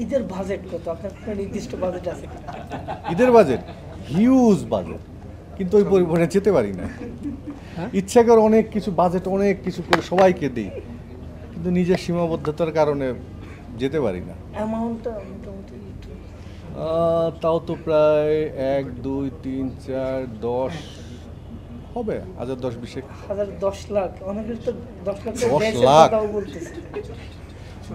ঈদের বাজেট কত? আপনার কোনো নির্দিষ্ট বাজেট আছে কি? ঈদের বাজেট হিউজ বাজেট, কিন্তু ওই পরিমাণে যেতে পারি না। ইচ্ছা করে অনেক কিছু বাজেট, অনেক কিছু করে সবাইকে দিই, কিন্তু নিজের সীমাবদ্ধতার কারণে যেতে পারি না। অ্যামাউন্টটা মোটামুটি একটু তাও তো প্রায় 1 2 3 4 10 হবে, 1000 10 20 10 লাখ, অনেকের তো 10 লাখ 10 লাখ বলতেছে।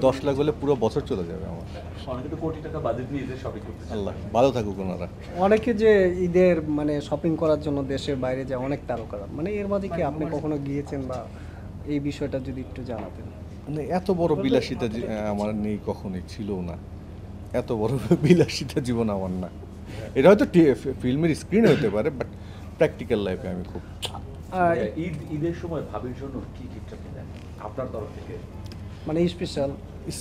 10 লাখ হলে পুরো বছর চলে যাবে আমার। অনেকে তো কোটি টাকা বাজেট নিয়ে ঈদের শপিং করতে চায়। আল্লাহ ভালো থাকুক ওনারা। অনেকে যে ঈদের মানে শপিং করার জন্য দেশের বাইরে যায় অনেক তারকারা, মানে এর মাঝে কি আপনি কখনো গিয়েছেন বা এই বিষয়টা যদি একটু জানাতেন? মানে এত বড় বিলাসিতা আমার নেই, কখনোই ছিল না। এত বড় বিলাসিতা জীবন আমার না। এটা হয়তো ফিল্মের স্ক্রিন হতে পারে, বাট প্র্যাকটিক্যাল লাইফে আমি খুব ঈদের সময় ভাবির জন্য কি গিফট আপনি দেন আপনার তরফ থেকে? মানে স্পেশাল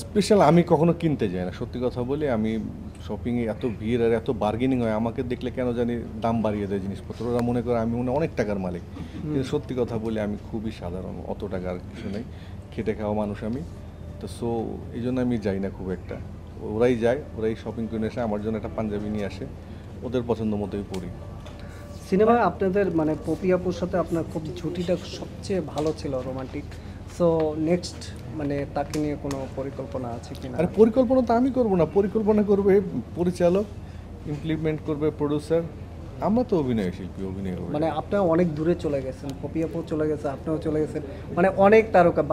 স্পেশাল আমি কখনো কিনতে যাই না, সত্যি কথা বলি। আমি শপিংয়ে এত ভিড় আর এত বার্গেনিং হয়, আমাকে দেখলে কেন জানি দাম বাড়িয়ে দেয় জিনিসপত্র। ওরা মনে করে আমি অনেক টাকার মালিক, কিন্তু সত্যি কথা বলি আমি খুবই সাধারণ, অত টাকার কিছু নেই, খেটে খাওয়া মানুষ আমি। তো এই জন্য আমি যাই না খুব একটা। ওরাই যায়, ওরাই শপিং করে এসে আমার জন্য একটা পাঞ্জাবি নিয়ে আসে, ওদের পছন্দ মতোই পরি। সিনেমায় আপনাদের মানে পপি আপুর সাথে আপনার খুব জুটিটা সবচেয়ে ভালো ছিল, রোমান্টিক। সো নেক্সট মানে তাকে নিয়ে কোনো পরিকল্পনা আছে কিনা? আর পরিকল্পনা তো আমি করবো না, পরিকল্পনা করবে পরিচালক, ইমপ্লিমেন্ট করবে প্রডিউসার। আমরা তো অভিনয় শিল্পী, অভিনয় করবো। মানে আপনারা অনেক দূরে চলে গেছেন, পপি আপু চলে গেছে, আপনিও চলে গেছেন, মানে অনেক তারকা,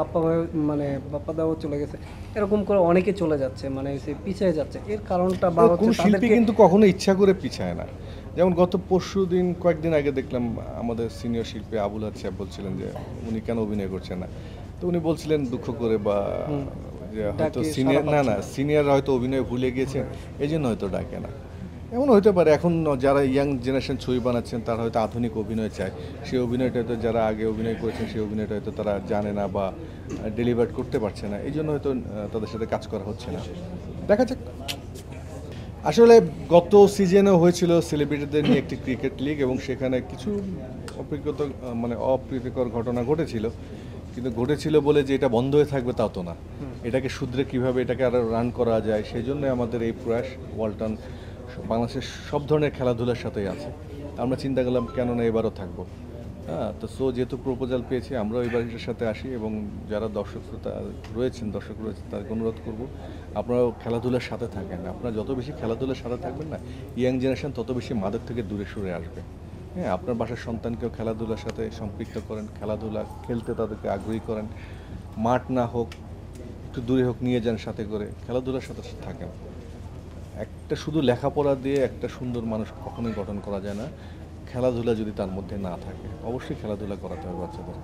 মানে বাপ্পা দাও চলে গেছে, এরকম করে অনেকে চলে যাচ্ছে, মানে সে পিছিয়ে যাচ্ছে। এর কারণটা বা কোনো হচ্ছে শিল্পী তাদেরকে কিন্তু কখনো ইচ্ছা করে পিছায় না। যেমন গত কয়েকদিন আগে দেখলাম আমাদের সিনিয়র শিল্পী আবুল হাদ সাহেব বলছিলেন যে উনি কেন অভিনয় করছেন না। তো উনি বলছিলেন দুঃখ করে বা যে হয়তো ডাকে সিনিয়র সাড়া পাচ্ছে না। সিনিয়র হয়তো অভিনয় ভুলে গিয়েছেন, এই জন্য হয়তো ডাকে না। এমন হতে পারে এখন যারা ইয়াং জেনারেশন ছবি বানাচ্ছেন তারা হয়তো আধুনিক অভিনয় চায়, সেই অভিনয়টা হয়তো যারা আগে অভিনয় করেছেন সেই অভিনয়টা হয়তো তারা জানে না বা ডেলিভার করতে পারছে না, এই জন্য হয়তো তাদের সাথে কাজ করা হচ্ছে না। দেখা যাক। আসলে গত সিজনেও হয়েছিল সেলিব্রিটিদের নিয়ে একটি ক্রিকেট লিগ, এবং সেখানে কিছু অপ্রীতিকর ঘটনা ঘটেছিল, কিন্তু ঘটেছিল বলে যে এটা বন্ধ হয়ে থাকবে তা তো না। এটাকে শুধরে কীভাবে এটাকে আরও রান করা যায়, সেই জন্য আমাদের এই প্রয়াস। ওয়ালটন বাংলাদেশের সব ধরনের খেলাধুলার সাথেই আছে। আমরা চিন্তা করলাম কেন না এবারও থাকবো। হ্যাঁ, তো যেহেতু প্রপোজাল পেয়েছি আমরাও এবার এটার সাথে আসি, এবং যারা দর্শক রয়েছেন তাদেরকে অনুরোধ করব আপনারাও খেলাধুলার সাথে থাকেন। আপনারা যত বেশি খেলাধুলার সাথে থাকবেন না, ইয়াং জেনারেশন তত বেশি মাদের থেকে দূরে সরে আসবে। হ্যাঁ, আপনার বাসার সন্তানকেও খেলাধুলার সাথে সম্পৃক্ত করেন, খেলাধুলা খেলতে তাদেরকে আগ্রহী করেন। মাঠ না হোক, একটু দূরে হোক, নিয়ে যান সাথে করে, খেলাধুলার সাথে থাকেন। একটা শুধু লেখাপড়া দিয়ে একটা সুন্দর মানুষ কখনোই গঠন করা যায় না, খেলাধুলা যদি তার মধ্যে না থাকে। অবশ্যই খেলাধুলা করাতে হবে বাচ্চাদের।